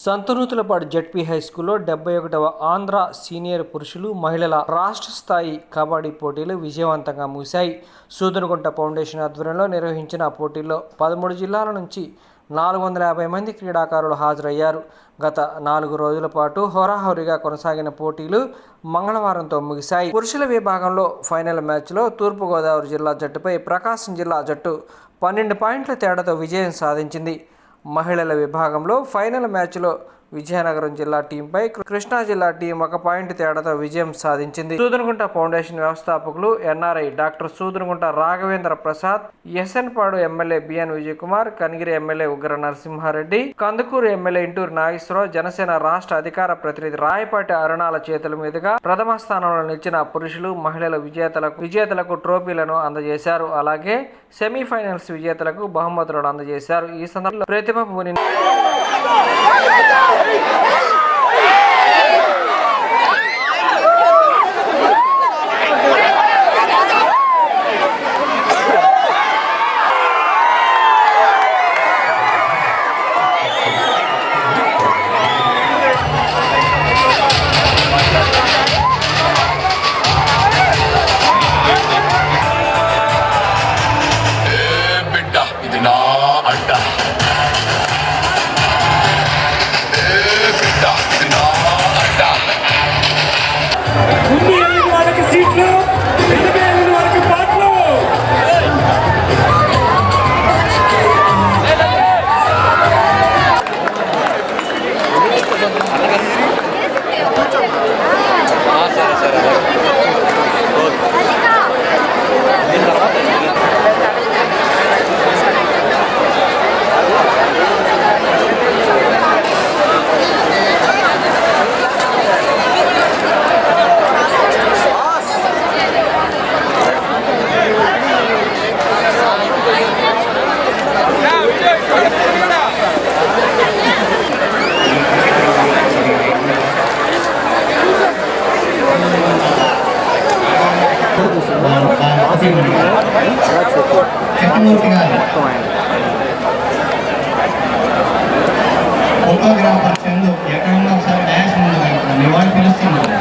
Santhanuthalapadu ZP high స్కూల్లో 71వ Andhra senior పురుషులు మహిళల రాష్ట్ర స్థాయి కబడ్డీ పోటీలు విజయవంతంగా ముగిశాయి. సూదనగుంట ఫౌండేషన్ ఆధ్వర్యంలో నిర్వహించిన పోటీల్లో 13 జిల్లాల నుంచి 450 మంది క్రీడాకారులు హాజరయ్యారు. గత 4 రోజుల పాటు హోరాహోరీగా కొనసాగిన పోటీలు మంగళవారంతో ముగిశాయి. పురుషుల విభాగంలో ఫైనల్ మ్యాచ్లో తూర్పుగోదావరి జిల్లా జట్టుపై ప్రకాశం జిల్లా జట్టు 12 పాయింట్ల తేడాతో విజయం సాధించింది. మహిళల విభాగంలో ఫైనల్ మ్యాచ్లో విజయనగరం జిల్లా టీంపై కృష్ణా జిల్లా టీం 1 పాయింట్ తేడాతో విజయం సాధించింది. సూదనగుంట ఫౌండేషన్ వ్యవస్థాపకులు NRI doctor Sudanagunta Raghavendra Prasad, SN Padu MLA BN Vijayakumar, Kanigiri MLA Ugra Narasimha Reddy, Kandukur MLA Inturu Nageswara Rao, Janasena రాష్ట్ర అధికార ప్రతినిధి రాయపాటి అరుణాల చేతుల మీదుగా ప్రథమ స్థానంలో నిలిచిన పురుషులు, మహిళల విజేతలకు ట్రోఫీలను అందజేశారు. అలాగే సెమీఫైనల్స్ విజేతలకు బహుమతులను అందజేశారు. ఈ సందర్భంలో ప్రతిభ ముని ఫోటోగ్రాఫర్ చందు ఎక్కడున్నా ఒకసారి డ్యాన్స్ ముందు నివాళి పిలుస్తున్నాను.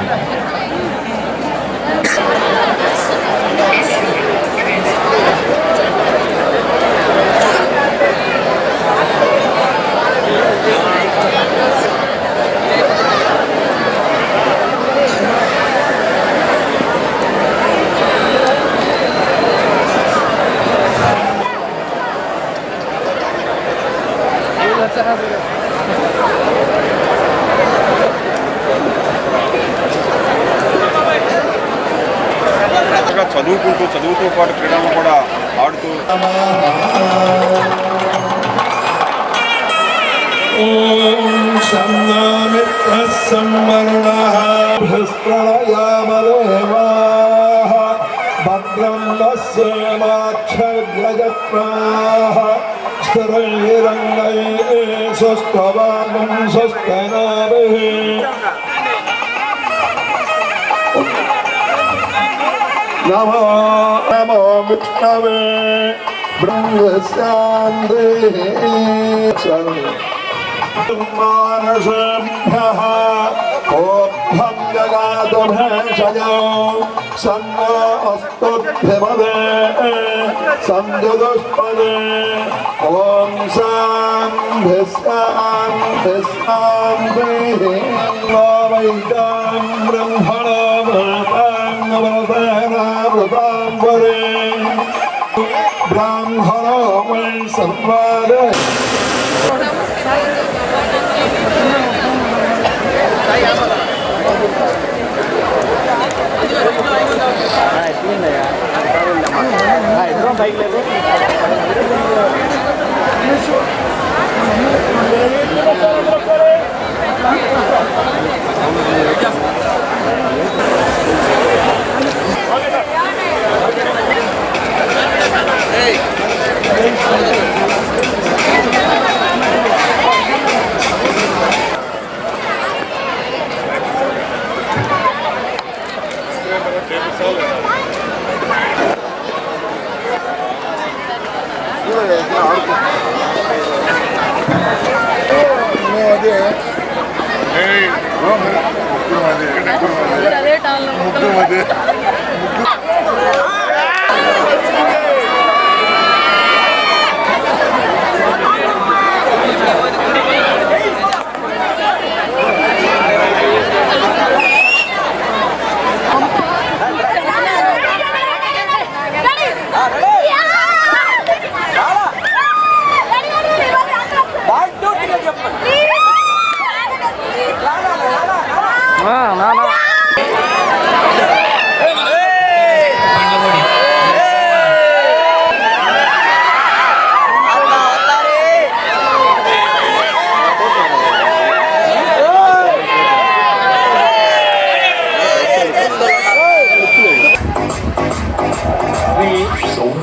చదువుతూ పాటు క్రీడలు కూడా ఆడుతూ నమో నమో విష్ణవే మానసేభ్యః ఓభం జగాతు భేషజో సన్నో అస్తుభ్యమదే సంజుదుష్పదే ఓం శాంతి శాంతి శాంతి వైదాం బ్రహ్మణో బ్రాహ్మణో వై సర్వాదే Hey! అదే టాల్లో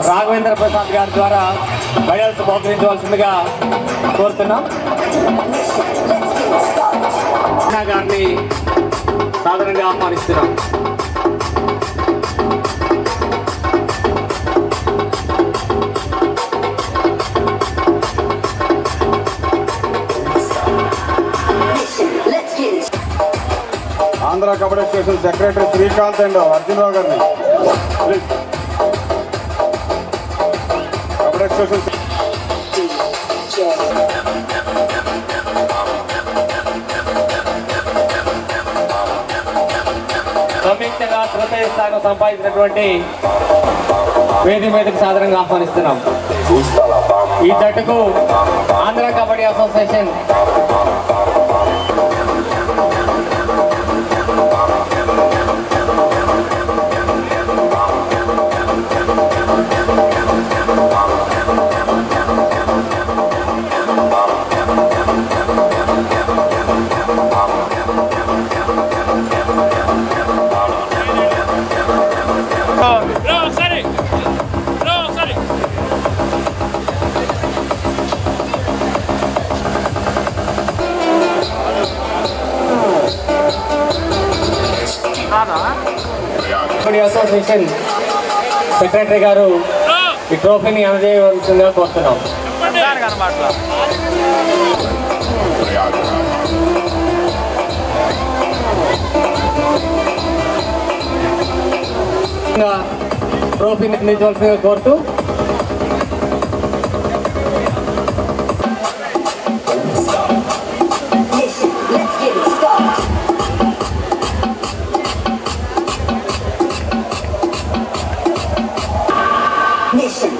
రాఘవేంద్ర ప్రసాద్ గారి ద్వారా మెడల్స్ బహుకరించవలసిందిగా కోరుతున్నాం. గారిని సాధారణంగా ఆహ్వానిస్తున్నాం. Andhra kabaddi association secretary Srikanth and Arjuna Rao గారిని ప్లీజ్. కబడ్డీ అసోసియేషన్ సంయుక్తంగా తృతీయ స్థానం సంపాదించినటువంటి వేది మీదకి సాధారణంగా ఆహ్వానిస్తున్నాం. ఈ జట్టుకు Andhra kabaddi association kabaddi association secretary గారు ఈ ట్రోఫీని అందజేయవలసిందిగా కోరుతున్నాం. ట్రోఫీని అందించవలసిందిగా కోరుతూ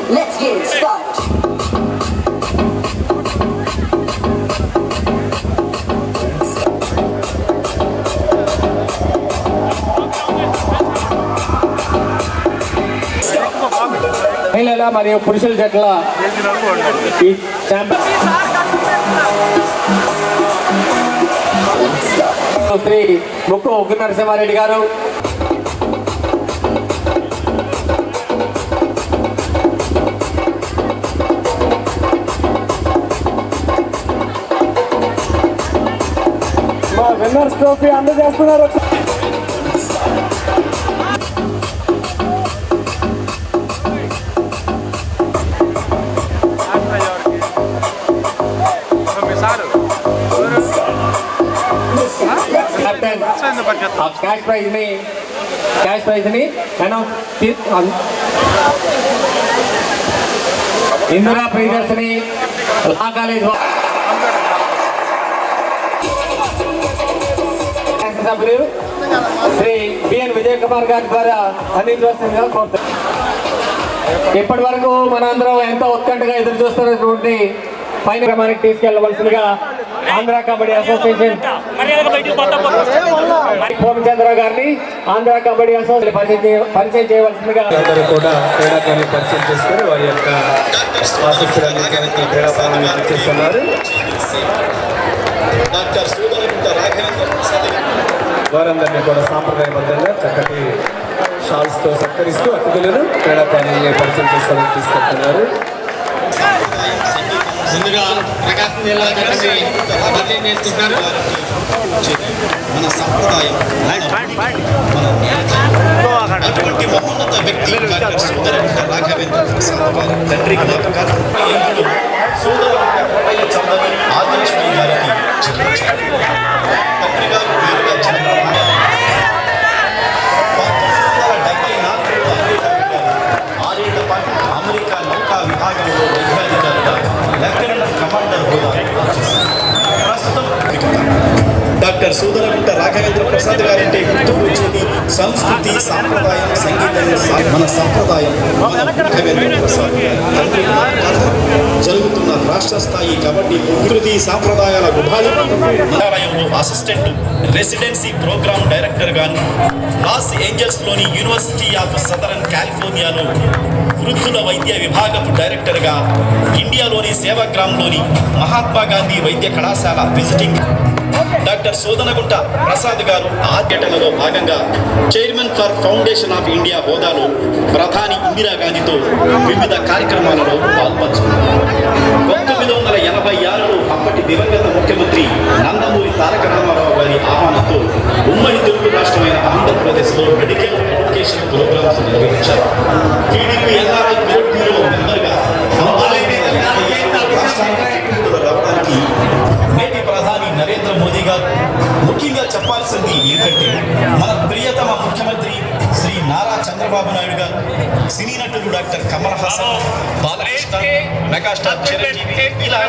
Let's get it started. మహిళల మరియు పురుషుల జట్ల ఈ శ్రీ ముక్కు ఉగ్గు నరసింహారెడ్డి గారు, మా విన్నర్స్ ట్రోఫీ అందజేస్తున్నారు. कैश प्राइज नहीं इंदिरा प्रियदर्शनी ला कॉलेज सभ्यु श्री बीएन विजय कुमार गारी द्वारा अंदिंचवलसिंदिगा कोरुతున్నాం. ఇప్పటి వరకు మనందరం ఎంతో ఉత్కంఠగా ఎదురు చూస్తున్నటువంటి పైన క్రమానికి తీసుకెళ్లవలసిందిగా ఆంధ్ర కబడ్డీ అసోసియేషన్ పూర్ణచంద్ర గారిని ఆంధ్ర కబడ్డీ అసోసియేషన్ పరిచయం చేయవలసిందిగా అందరూ కూడా క్రీడాకారులు పరిచయం చేసుకొని వారి యొక్క ఆసక్తులు అందించడానికి క్రీడాకారులు చేస్తున్నారు. వారందరినీ కూడా సాంప్రదాయబద్ధంగా చక్కటి షాల్స్తో సత్కరిస్తూ అతిథులను క్రీడాకారులను పరిచయం చేసుకోవడానికి తీసుకెళ్తున్నారు. ముందుగా ప్రకాశం జిల్లా జట్టుని పరిచయం చేస్తున్నారు. మన సంప్రదాయం అటువంటి మహోన్నత వ్యక్తి రాఘవేంద్ర ప్రసాద్ గారి తండ్రి జ్ఞాపకాలు సోదరు ఆదిలక్ష్మి గారికి డాక్టర్ సూదరగుంట రాఘవేంద్ర ప్రసాద్ గారంటే గుర్తుకు వచ్చేది సంస్కృతి, సాంప్రదాయం, సంగీతం. మన సంప్రదాయం మన రాఘవేంద్ర ప్రసాద్ జరుగుతున్న రాష్ట్ర స్థాయి కబడ్డీ సంస్కృతి సాంప్రదాయాల విభాగంలో అసిస్టెంట్ రెసిడెన్సీ ప్రోగ్రామ్ డైరెక్టర్ గాను, లాస్ ఏంజల్స్లోని యూనివర్సిటీ ఆఫ్ సదరన్ కాలిఫోర్నియాలో వృద్ధుల వైద్య విభాగపు డైరెక్టర్గా, ఇండియాలోని సేవాగ్రామ్లోని మహాత్మా గాంధీ వైద్య కళాశాల విజిటింగ్ డాక్టర్ సోదనగుంట ప్రసాద్ గారు ఆధ్యటనలో భాగంగా chairman for foundation of India హోదాలో ప్రధాని ఇందిరాగాంధీతో వివిధ కార్యక్రమాలలో పాల్పంచుకున్నారు. 1986లో అప్పటి దివంగత ముఖ్యమంత్రి నందమూరి తారక రామారావు గారి ఆహ్వానంతో ఉమ్మడి తెలుగు రాష్ట్రమైన ఆంధ్రప్రదేశ్లో మెడికల్ ఎడ్యుకేషన్ ప్రోగ్రామ్స్ నిర్వహించారు. టీడీపీ ఎన్ఆర్ఐ బ్యూరో మెంబర్గా రావడానికి నేటి ప్రధాని నరేంద్ర మోదీ గారు ముఖ్యంగా చెప్పాల్సింది ఏంటంటే, మన ప్రియతమ ముఖ్యమంత్రి శ్రీ నారా చంద్రబాబు నాయుడు గారు, సినీ నటుడు డాక్టర్ కమల్ హాసన్, బాలకృష్ణ, మెగాస్టార్ చిరంజీవి ఇలా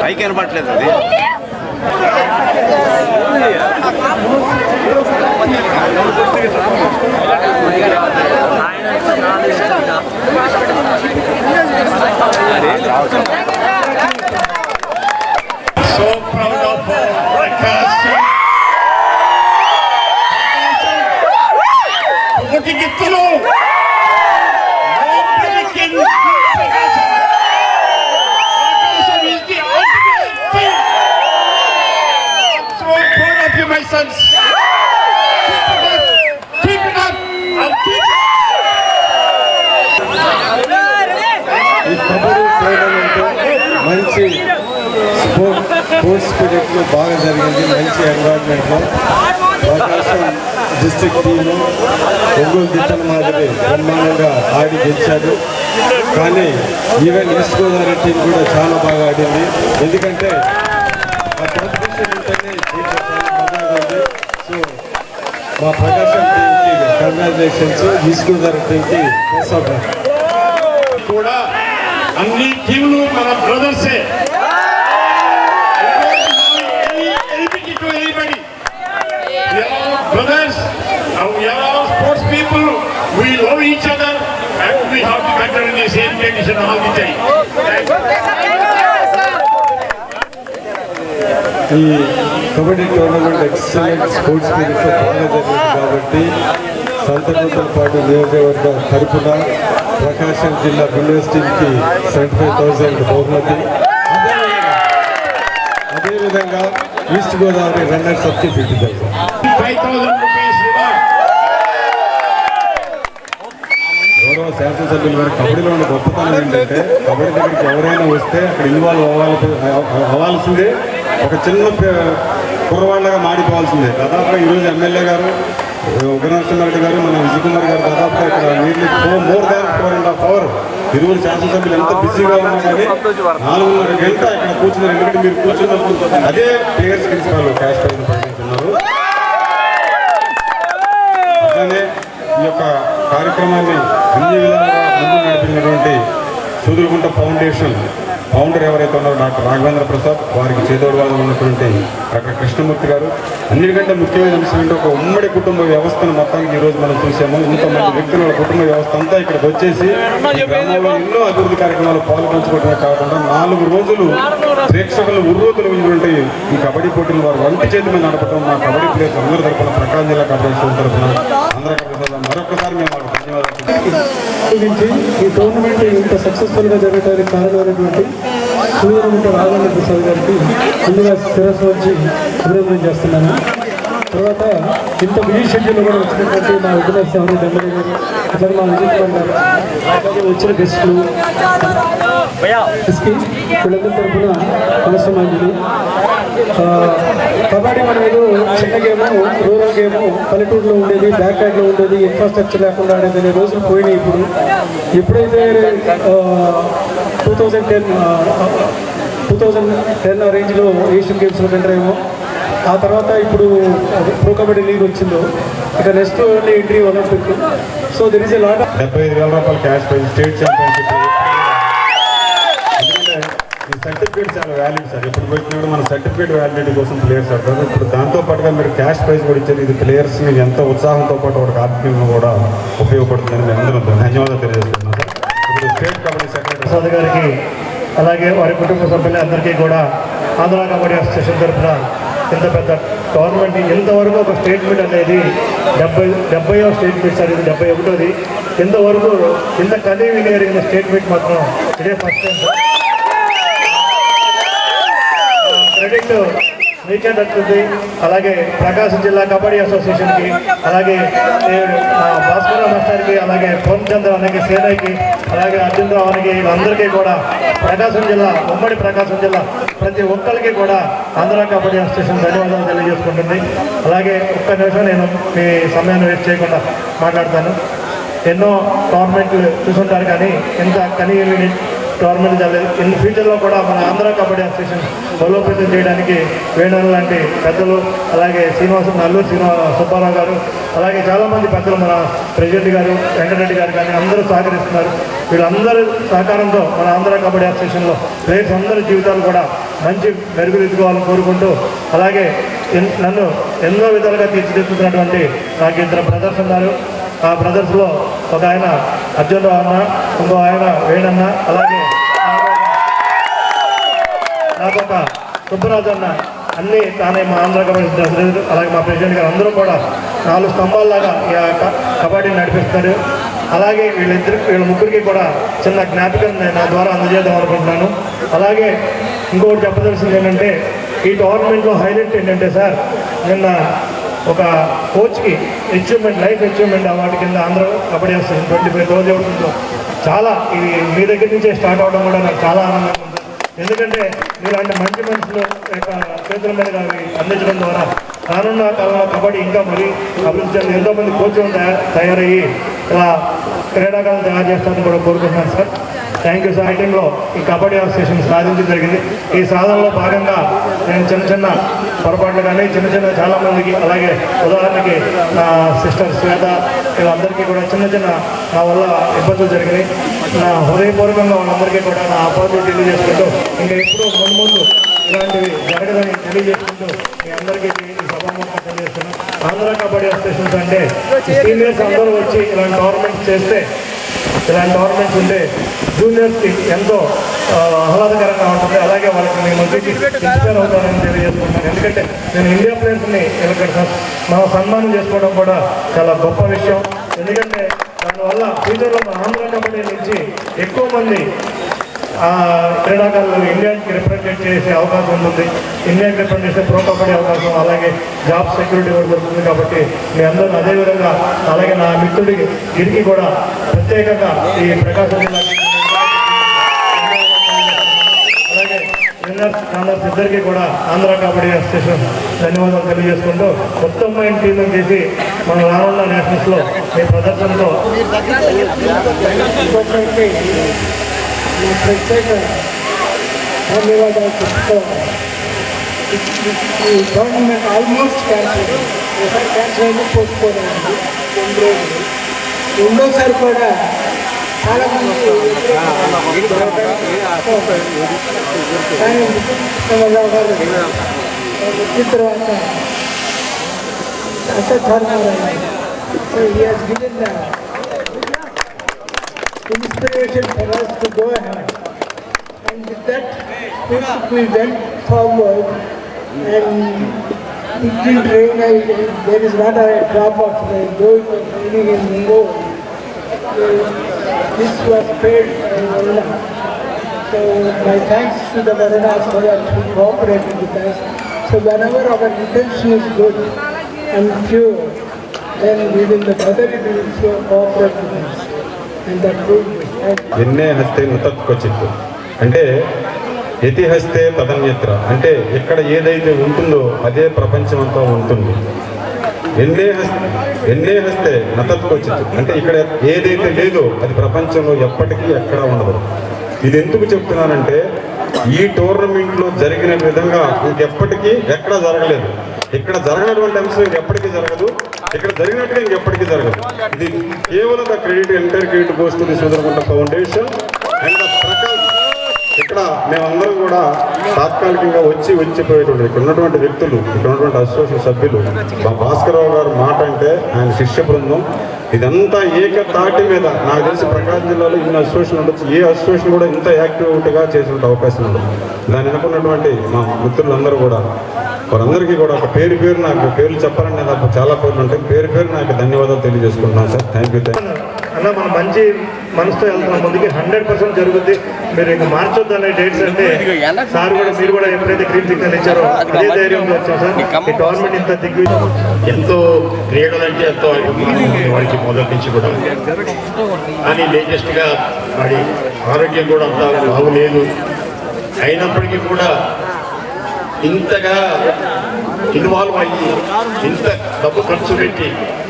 పైకి కనపట్లేదు అది. So proud of Prakash. Looking it through. My sons, keep it up, I'll keep it. ఈ కబడ్డీ టోర్నమెంట్ మంచి స్పోర్ట్స్ స్పిరిట్లో బాగా జరిగింది. మంచి ఎన్వైరన్మెంట్లో ప్రకాశం డిస్ట్రిక్ట్ టీము ఒంగోలు దిట్టల మాదిరి బ్రహ్మాండంగా ఆడి గెలిచారు. కానీ ఈవెన్ ఈస్ట్ గోదావరి టీం కూడా చాలా బాగా ఆడింది. ఎందుకంటే ఆ కాంపిటీషన్ ఉంటేనే సో మా ప్రకాశం టీంకి కంగ్రాచులేషన్స్, ఈస్ట్ గోదావరి టీంకి కూడా అన్ని టీంలు మన బ్రదర్సే. Brothers, we are all sports people. We love each other, and we have to enter in the same condition all the time. ఈ kabaddi tournament excellent sports spirit బాగా జరిగింది కాబట్టి సంతనూతలపాటు నియోజకవర్గ తరఫున ప్రకాశం జిల్లా విలేజ్ టీమ్కి 75,000 బహుమతి, అదేవిధంగా east Godavari runners అప్కి 50,000. 5,000 rupees reward. గౌరవ శాసనసభ్యులు గారు కబడ్డీలో ఉన్న గొప్పతనం ఏంటంటే కబడ్డీ దగ్గరికి ఎవరైనా వస్తే అక్కడ ఇన్వాల్వ్ అవ్వాల్సిందే, ఒక చిన్న కుర్రవాళ్ళగా మాడిపోవాల్సిందే. దాదాపుగా ఈరోజు ఎమ్మెల్యే గారు ఉగ్రనరసింహారెడ్డి గారు, మన విజయ్ కుమార్ గారు దాదాపుగా ఇక్కడ నియర్లీ మోర్ దాన్ 4.5 hours ఇరువురు శాసనసభ్యులు ఎంత బిజీగా ఉన్నా కానీ 4.5 గంట ఇక్కడ కూర్చున్నారు. ఎందుకంటే మీరు కూర్చున్నప్పుడు అదే ప్లేయర్స్ ప్రిన్సిపాల్ క్యాష్ ప్రైజ్ ప్రకటిస్తున్నారు. అట్లానే ఈ యొక్క కార్యక్రమాన్ని అన్ని విధాలుగా ముందు నడిపినటువంటి సూదులగుంట ఫౌండేషన్ ఫౌండర్ ఎవరైతే ఉన్నారో డాక్టర్ రాఘవేంద్ర ప్రసాద్, వారికి చేదోడువాదం ఉన్నటువంటి డాక్టర్ కృష్ణమూర్తి గారు. అన్నిటికంటే ముఖ్యమైన అంశం ఏంటంటే ఒక ఉమ్మడి కుటుంబ వ్యవస్థను మొత్తానికి ఈరోజు మనం చూసాము. ఇంతమంది వ్యక్తుల కుటుంబ వ్యవస్థ అంతా ఇక్కడికి వచ్చేసి ఈ గ్రామంలో ఎన్నో అభివృద్ధి కార్యక్రమాలు పాల్పంచుకోవడమే కాకుండా 4 రోజులు ప్రేక్షకులు ఉర్రూతులైనటువంటి ఈ కబడ్డీ పోటీలు వారు వంటి చేతి మీద నడపడం మా కబడ్డీ ప్లేయర్స్ అందరి తరఫున ప్రకాశం జిల్లా కబడ్డీ స్కూల్ తరఫున అందరికీ మరొకసారి మేము ధన్యవాదాలు. ఈ టోర్నమెంట్ ఇంత సక్సెస్ఫుల్గా జరగడానికి కారణమైనటువంటి సూర్యగుంట రాఘవేంద్ర ప్రసాద్ గారికి ముందుగా శిరస్సు వచ్చి అభినందన చేస్తున్నాను. తర్వాత ఇంత బిజీ షెడ్యూల్ కూడా వచ్చినటువంటి మా ఉగ్రనరసింహారెడ్డి ఎమ్మెల్యే గారు, అట్లాగే మా విజయ్ కుమార్ గారు, అలాగే వచ్చిన గెస్టులు వీళ్ళందరి తరఫున నమస్కారం. కబడ్డీ మన ఏదో చిన్న గేము, రూరల్ గేము, పల్లెటూరులో ఉండేది, బ్యాక్ యార్డ్లో ఉండేది, ఇన్ఫ్రాస్ట్రక్చర్ లేకుండా ఆడేది అనే రోజులు పోయినాయి. ఎప్పుడైతే 2010 రేంజ్లో ఏషియన్ గేమ్స్లో ఎంటర్ అయ్యామో, ఆ తర్వాత ఇప్పుడు ప్రో కబడ్డీ లీగ్ వచ్చిందో, ఇక next entry Olympic. So there is a lot. 75,000 రూపాయలు క్యాష్ ప్రైజ్, స్టేట్ ఛాంపియన్షిప్. ఎందుకంటే ఈ సర్టిఫికేట్ చాలా వాల్యూ సార్. ఎప్పుడు పెట్టినప్పుడు మన సర్టిఫికేట్ వ్యాలిడిటీ కోసం ప్లేయర్స్ ఆడతారు. ఇప్పుడు దాంతో పాటుగా మీరు క్యాష్ ప్రైజ్ కూడా ఇచ్చేది, ఇది ప్లేయర్స్ మీకు ఎంతో ఉత్సాహంతో పాటు ఒక ఆర్థికంగా కూడా ఉపయోగపడుతుందని మేము అందరూ ధన్యవాదాలు తెలియజేస్తున్నాం సార్. ఇప్పుడు స్టేట్ కబడ్డీ సెక్రటరీ ప్రసాద్ గారికి, అలాగే వారి కుటుంబ సభ్యులందరికీ కూడా ఆంధ్ర కబడ్డీ అసోసియేషన్ తరఫున ఇంత పెద్ద టోర్నమెంట్, ఇంతవరకు ఒక స్టేట్ మీట్ అనేది 70వ స్టేట్ మీట్ సార్, ఇది 71ది. ఇంతవరకు ఇంత కన్వీనియర్ జరిగిన స్టేట్ మీట్ మాత్రం ఇదే ఫస్ట్ టైం సార్. క్రెడిట్ మీకే దక్కుతుంది. అలాగే ప్రకాశం జిల్లా కబడ్డీ అసోసియేషన్కి, అలాగే భాస్కర్ మాస్టర్కి, అలాగే పూర్ణచంద్ర అన్నకి, సేనకి, అలాగే అర్జున్ రావు అన్నకి, వీళ్ళందరికీ కూడా ప్రకాశం జిల్లా, ఉమ్మడి ప్రకాశం జిల్లా ప్రతి ఒక్కరికి కూడా ఆంధ్ర కబడ్డీ అసోసియేషన్ ధన్యవాదాలు తెలియజేసుకుంటుంది. అలాగే ఒక్క నిమిషం నేను మీ సమయాన్ని వేస్ట్ చేయకుండా మాట్లాడతాను. ఎన్నో టోర్నమెంట్లు చూసుంటారు, కానీ ఎంత కనీవిని టోర్నమెంట్ జరగలేదు. ఇన్ ఫ్యూచర్లో కూడా మన ఆంధ్ర కబడ్డీ అసోసియేషన్ బలోపేతం చేయడానికి వేణుల లాంటి పెద్దలు, అలాగే అల్లూరు సుబ్బారావు గారు, అలాగే చాలామంది పెద్దలు, మన ప్రెసిడెంట్ గారు, వెంకటరెడ్డి గారు కానీ అందరూ సహకరిస్తున్నారు. వీళ్ళందరూ సహకారంతో మన ఆంధ్ర కబడ్డీ అసోసియేషన్లో ప్లేయర్స్ అందరి జీవితాలు కూడా మంచి మెరుగుదిద్దుకోవాలని కోరుకుంటూ, అలాగే నన్ను ఎన్నో విధాలుగా తీర్చిదిద్దుతున్నటువంటి నాకు ఇద్దరు బ్రదర్స్ ఉన్నారు. ఆ బ్రదర్స్లో ఒక ఆయన అర్జునరావు అన్న, ఇంకో ఆయన వేణన్న, అలాగే నాకొక సుబ్బరాజు అన్న, అన్నీ తానే మా ఆంధ్ర కబడ్డీ ప్రెసిడెంట్, అలాగే మా ప్రెసిడెంట్ గారు అందరూ కూడా 4 స్తంభాల్లాగా ఈ కబడ్డీని నడిపిస్తారు. అలాగే వీళ్ళ ముగ్గురికి కూడా చిన్న జ్ఞాపకం నా ద్వారా అందజేద్దాం అనుకుంటున్నాను. అలాగే ఇంకొకటి చెప్పదలసింది ఏంటంటే, ఈ టోర్నమెంట్లో హైలైట్ ఏంటంటే సార్, నిన్న ఒక కోచ్కి లైఫ్ అచీవ్మెంట్ అవార్డు కింద ఆంధ్ర కబడ్డీ అసోసియేషన్ 25 రోజులు చాలా ఇది మీ దగ్గర నుంచే స్టార్ట్ అవ్వడం కూడా నాకు చాలా ఆనందంగా ఉంది. ఎందుకంటే మీలాంటి మంచి మనుషులు యొక్క చేతుల మీద అవి అందించడం ద్వారా రానున్న కాలంలో కబడ్డీ ఇంకా మరీ అభివృద్ధి చెంది ఎంతోమంది కోచ్లు తయారయ్యి ఇలా క్రీడాకారులు తయారు చేస్తారని కూడా కోరుకుంటున్నాను సార్. Thank you sir. ఐటీంలో ఈ కబడ్డీ అసోసియేషన్ సాధించడం జరిగింది. ఈ సాధనలో భాగంగా నేను చిన్న పొరపాట్లు కానీ చిన్న చాలామందికి, అలాగే ఉదాహరణకి నా సిస్టర్ శ్వేత, వీళ్ళందరికీ కూడా చిన్న నా వల్ల ఇబ్బందులు జరిగినాయి. నా హృదయపూర్వకంగా వాళ్ళందరికీ కూడా నా అపార్థలు తెలియజేసుకుంటూ, ఇంకా ఎప్పుడూ ముందు ఇలాంటివి జరగదని తెలియజేసుకుంటూ మీ అందరికీ ఈ సభాముఖంగా తెలియజేస్తున్నాను. ఆంధ్ర కబడ్డీ అసోసియేషన్స్ అంటే సీనియర్స్ అందరూ వచ్చి ఇలాంటి టోర్నమెంట్స్ చేస్తే, ఇలాంటి టోర్నమెంట్స్ ఉంటే జూనియర్స్కి ఎంతో ఆహ్లాదకరంగా ఉంటుంది. అలాగే వాళ్ళకి మేము వచ్చి ఇన్స్పైర్ అవుతారని తెలియజేసుకుంటున్నాను. ఎందుకంటే నేను ఇండియా ప్లేయర్స్ని ఇక్కడ మనం సన్మానం చేసుకోవడం కూడా చాలా గొప్ప విషయం. ఎందుకంటే దానివల్ల ఫ్యూచర్లో మన ఆంధ్ర కబడ్డీ నుంచి ఎక్కువ మంది క్రీడాకారులు ఇండియాకి రిప్రజెంట్ చేసే అవకాశం ఉంటుంది. ఇండియాకి రిప్రజెంట్ చేసే ప్రో కబడ్డీ అవకాశం, అలాగే జాబ్ సెక్యూరిటీ కూడా దొరుకుతుంది. కాబట్టి మీ అందరూ అదేవిధంగా, అలాగే నా మిత్రుడికి గిరికి కూడా ప్రత్యేకంగా ఈ ప్రకాశం జిల్లా, అలాగే విన్నర్స్ ఇద్దరికి కూడా ఆంధ్ర కబడ్డీ అసోసియేషన్ ధన్యవాదాలు తెలియజేసుకుంటూ, ఉత్తమమైన టీంను చేసి మన రానున్న నేషనల్స్లో మీ ప్రదర్శనతో ప్రత్యేక ధన్యవాదాలు చెప్తాను. ఈ గవర్నమెంట్ ఆల్మోస్ట్ క్యాన్సిల్ అయింది, పోస్ట్పోన్ అయింది 2 రోజులు. రెండోసారి కూడా చాలామంది వచ్చిన తర్వాత inspiration for us to go ahead, and with that we went forward, and it didn't rain. There is not a drop of rain, though it was raining in Mumbai. This was paid by Varuna. So my thanks to the Varunas for cooperating with us. So whenever our intention is good and pure, then we will, the brotherly will cooperate with us. ఎన్నే హస్తే నుతత్కొచిత్తు అంటే యతి హస్తే తదన్యత్ర అంటే ఎక్కడ ఏదైతే ఉంటుందో అదే ప్రపంచం అంతా ఉంటుంది. ఎన్నే హస్తే నతత్కొచిత్తు అంటే ఇక్కడ ఏదైతే లేదో అది ప్రపంచంలో ఎప్పటికీ ఎక్కడా ఉండదు. ఇది ఎందుకు చెప్తున్నానంటే, ఈ టోర్నమెంట్లో జరిగిన విధంగా ఇంకెప్పటికీ ఎక్కడా జరగలేదు. ఇక్కడ జరగనటువంటి అంశం ఇంకెప్పటికీ జరగదు, ఇక్కడ జరిగినట్టుగా ఇంకెప్పటికీ జరగదు. ఇది కేవలం the credit entire credit goes to the Sudanagunta foundation and the Prakash. ఇక్కడ మేమందరం కూడా తాత్కాలికంగా వచ్చిపోయేటువంటి ఇక్కడ ఉన్నటువంటి వ్యక్తులు, ఇక్కడ ఉన్నటువంటి అసోసియేషన్ సభ్యులు, మా భాస్కరరావు గారు మాట అంటే ఆయన శిష్య బృందం, ఇదంతా ఏకతాటి మీద నాకు తెలిసి ప్రకాశం జిల్లాలో ఇన్ని అసోసియేషన్ ఉండొచ్చు, ఏ అసోసియేషన్ కూడా ఇంత యాక్టివ్గా చేసే అవకాశం ఉండదు. దాన్ని అనుకున్నటువంటి మా మిత్రులందరూ కూడా, వారందరికీ కూడా ఒక పేరు నాకు పేర్లు చెప్పాలని నాకు చాలా పేర్లు ఉంటాయి, పేరు నాకు ధన్యవాదాలు తెలియజేసుకుంటున్నాను సార్. Thank you. అన్న మనం మంచి మనసుతో వెళ్తున్నాం, ముందుకి 100% జరుగుద్ది. మీరు ఇంకా మార్చొద్దు అనే డేట్స్ అంటే సార్ కూడా మీరు కూడా ఎప్పుడైతే గ్రీన్ సిగ్నల్ ఇచ్చారో అదే ధైర్యంతో వచ్చాం సార్. ఈ టోర్నమెంట్ ఇంత దిగ్విజయం, ఎంతో క్రీడలంటే ఎంతో వాడికి మొదటి నుంచి కూడా, కానీ లేటెస్ట్గా వాడి ఆరోగ్యం కూడా అంత బాగులేదు. అయినప్పటికీ కూడా ఇంతగా ఇన్వాల్వ్ అయ్యి ఇంత డబ్బు ఖర్చు పెట్టి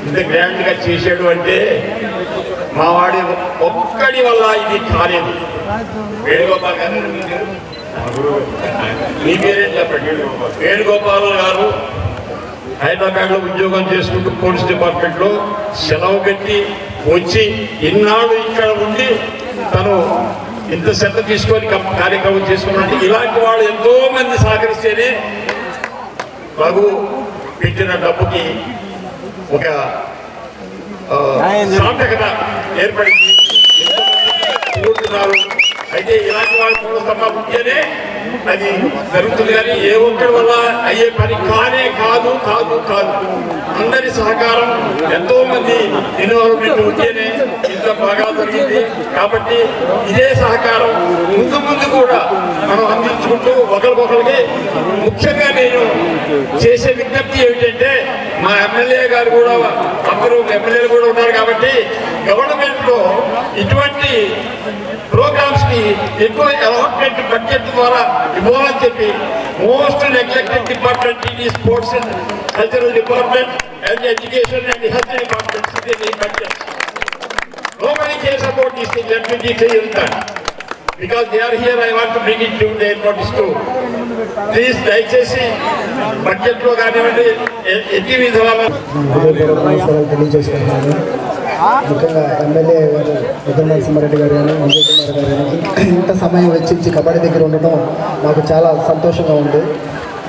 ఇంత గ్రాండ్గా చేశాడు అంటే మా వాడి ఒక్కడి వల్ల ఇది కాలేదు. వేణుగోపాల్ గారు మీ పేరేంటి చెప్పండి. వేణుగోపాల్ గారు హైదరాబాద్లో ఉద్యోగం చేసుకుంటూ పోలీస్ డిపార్ట్మెంట్లో సెలవు పెట్టి వచ్చి ఇన్నాళ్ళు ఇక్కడ ఉండి తను ఇంత శ్రద్ధ తీసుకొని కార్యక్రమం చేసుకున్నట్టు ఇలాంటి వాళ్ళు ఎంతో మంది సహకరిస్తేనే రఘు పెట్టిన డబ్బుకి ఒక సార్థకత ఏర్పడింది. కూర్చున్నారు. అయితే ఇలాంటి వాళ్ళు కూడా ఉంటేనే అది జరుగుతుంది. కానీ ఏ ఒక్కడి వల్ల అయ్యే పని కాదు. అందరి సహకారం ఎంతో మంది ఇన్వాల్వ్మెంట్ ఉంటేనే ఇంత బాగా జరిగింది. కాబట్టి ఇదే సహకారం ముందు కూడా మనం అందించుకుంటూ ఒకరికొకరికి. ముఖ్యంగా నేను చేసే విజ్ఞప్తి ఏమిటంటే మా ఎమ్మెల్యే గారు కూడా అందరూ ఎమ్మెల్యేలు కూడా ఉన్నారు కాబట్టి గవర్నమెంట్ లో ఇటువంటి ప్రోగ్రామ్స్ కి ఎక్కువ అలాట్మెంట్ బడ్జెట్ ద్వారా ఇవ్వాలని చెప్పి మోస్ట్ నెగ్లెక్టెడ్ డిపార్ట్మెంట్ ఇది sports and cultural department and education and health departments budget. Nobody cares about these things. Let me declare that. Because they are here, I want to bring it to their notice too. Please, దయచేసి budget లో కానివ్వండి ఎన్ని విధాల తెలియజేసుకుంటున్నాను. ముఖ్యంగా MLA గారు ఉత్తమ నరసింహారెడ్డి గారు కానీ విజయ్ కుమార్ గారు కానీ ఇంత సమయం వెచ్చించి కబడ్డీ దగ్గర ఉండటం మాకు చాలా సంతోషంగా ఉంది.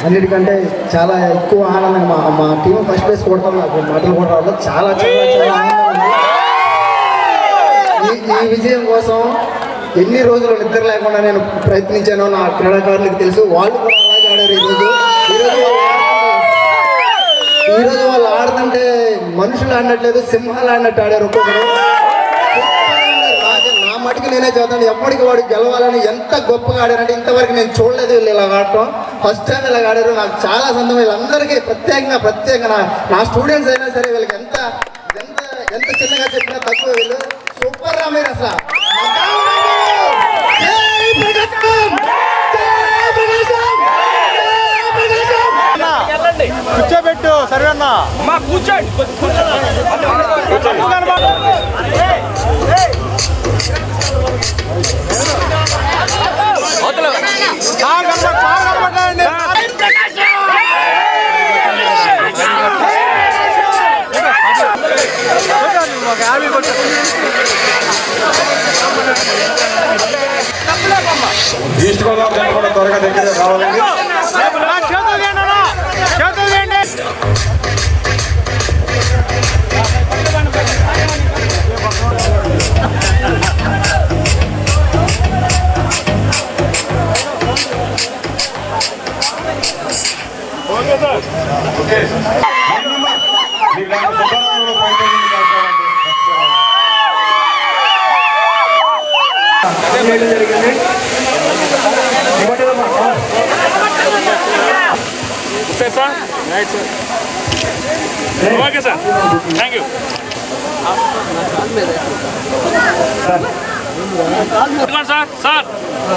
అన్నిటికంటే చాలా ఎక్కువ ఆనందంగా మా టీం ఫస్ట్ ప్లేస్ కొడతాం. నాకు మాటలు కూడా రావడం చాలా ఆనందంగా ఉంది. ఈ విజయం కోసం ఎన్ని రోజులు నిద్ర లేకుండా నేను ప్రయత్నించానో నా క్రీడాకారులకు తెలుసు. వాళ్ళు కూడా అలాగే ఆడారు. ఈరోజు వాళ్ళు ఆడుతుంటే మనుషులు ఆడినట్లేదు, సింహాలు ఆడినట్టు ఆడారు. ఒక్కొక్కరు నా మటుకు నేనే చదువుతాను. ఎప్పటికి వాడికి గెలవాలని ఎంత గొప్పగా ఆడారంటే ఇంతవరకు నేను చూడలేదు. వీళ్ళు ఇలా ఆడటం ఫస్ట్ టైం ఇలా ఆడారు. నాకు చాలా సంతోషం. వీళ్ళందరికీ ప్రత్యేకంగా నా స్టూడెంట్స్ అయినా సరే వీళ్ళకి ఎంత చిన్నగా చెప్పినా తక్కువ. వీళ్ళు సూపర్ రా మీరు అసలు. కూర్చోబెట్టు సర్వేన్న కూర్చోండి. ఈస్ట్ గోదావరి కూడా త్వరగా దగ్గర రావాలండి. Okay sir, thank you.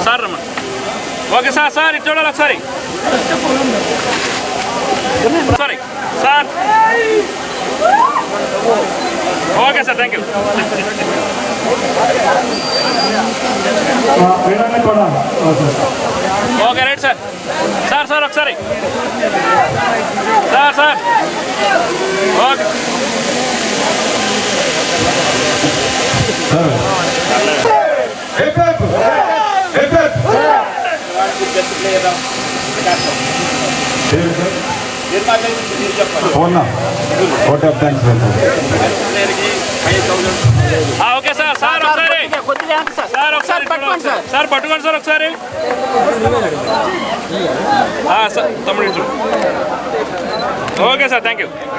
Sir రమ్మని. ఓకే సార్ ఇటు చూడాలి ఒకసారి. Sorry sir. Okay sir, thank you. Okay right sir. Sir ఒకసారి. Sir okay. ఓకే సార్ ఒకసారి పట్టుకోండి సార్ ఒకసారి. తమ్ముడు ఓకే సార్, థ్యాంక్ యూ.